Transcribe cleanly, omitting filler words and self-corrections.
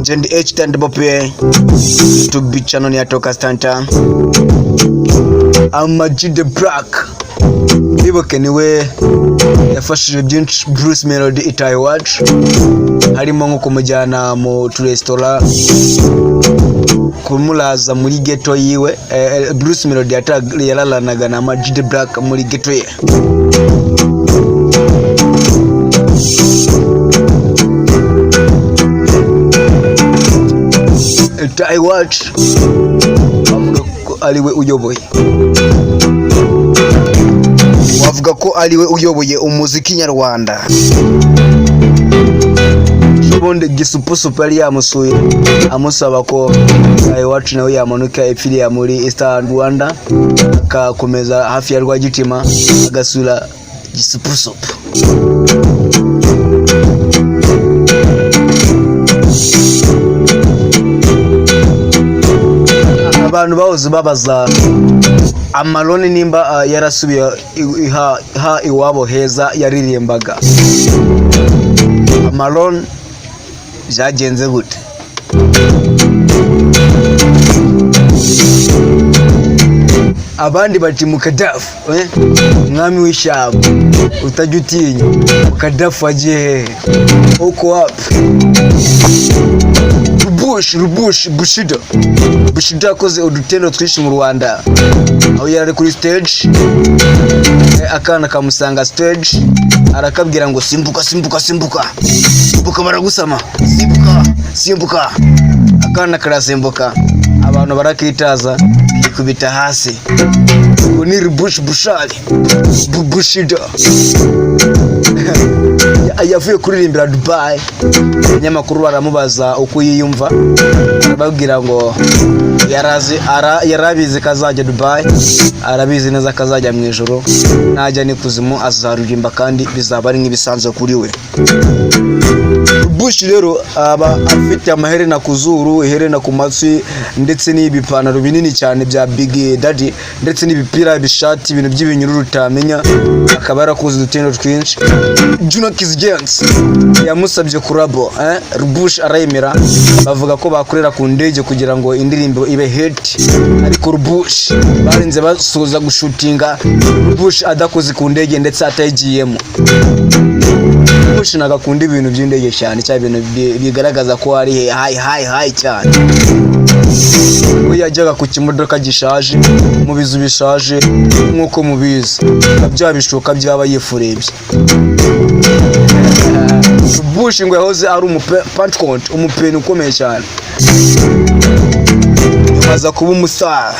Jendi H Tandabope to be channel ya Toka Stanta. Amajide Black. Ibuke niwe yafashije byinshi Bruce Melody itaye watch. Harimo nko kumujyana mu restaurant kumulaza muri ghetto yiwe. Bruce Melody yaralanaga na Amajide Black muri ghetto ye. I watch aliwe uyoboye wavuga ko aliwe uyoboye umuziki nyarwanda. Bonde gisupusupu yari yamusuye amusaba ko I watch nawe yamanuka epfiriya muri Eastern Rwanda akakomeza hafi ya Rwagitima agasura gisupusupu. Abantu bahoze babaza Amalone nimba yarasubiye iwabo heza yaririmbaga. Amalone byagenze gute? Abandi bati mukadafu mwami w'ishyamba utajya utinya mukadafu agiye hehe uko wapi? Bushida yakoze udutendo twinshi mu Rwanda, aho yari kuri stage akana kamusanga stage arakabwira ngo simbuka baragusama, simbuka akana karasimbuka, abantu barakitaza ikubita hasi ngo ni Bushali Bushida yavuye kuririmbira Dubai. Abanyamakuru baramubaza uko yiyumva, babwira ngo yarabizi kazajya Dubai, arabizi neza kazajya mu ijoro, najya ni kuzimu azaririmba kandi bizaba ari nk'ibisanzwe kuri we. Bush rero aba afite amaherena ku zuru, iherena ku matwi, ndetse n'ibipantaro binini cyane bya Big Daddy, ndetse n'ibipira bishati, ibintu by'ibinyururu utamenya. Akaba yarakoze udutendo twinshi. Junakis Gens yamusabye kurabo, Bush arayemera, bavuga ko bakorera ku ndege kugira ngo indirimbo ibe hit, ariko Bush barinze basoza gushutinga Bush adakoze ku ndege ndetse atayigiyemo. Bush nagakunda ibintu by'indege cyane, cya bintu bigaragaza ko ari high cyane. Ko yajyaga ku kimodoka gishaje, mu bizu bishaje nkuko mubizi, bya bishoka byaba yifurebye. Bush ngo yahoze ari umupeni ukomeye cyane, aza kuba umusara.